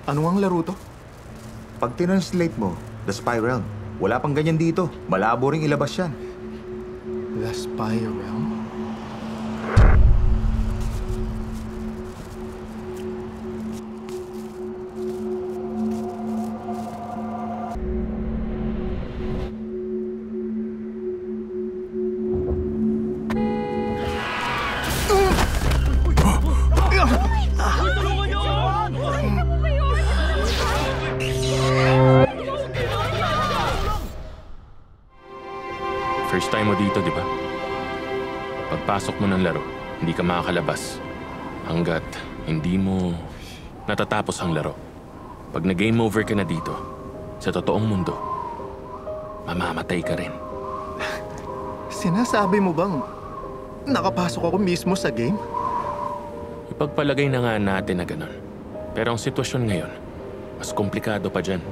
Ano ang laro to? Pag tinranslate mo, The Spy Realm, wala pang ganyan dito. Malabo ring ilabas yan. The Spy Realm? First time mo dito, di ba? Pagpasok mo ng laro, hindi ka makakalabas. Hanggat hindi mo natatapos ang laro. Pag na-game over ka na dito, sa totoong mundo, mamamatay ka rin. Sinasabi mo bang nakapasok ako mismo sa game? Ipagpalagay na nga natin na ganun. Pero ang sitwasyon ngayon, mas komplikado pa dyan.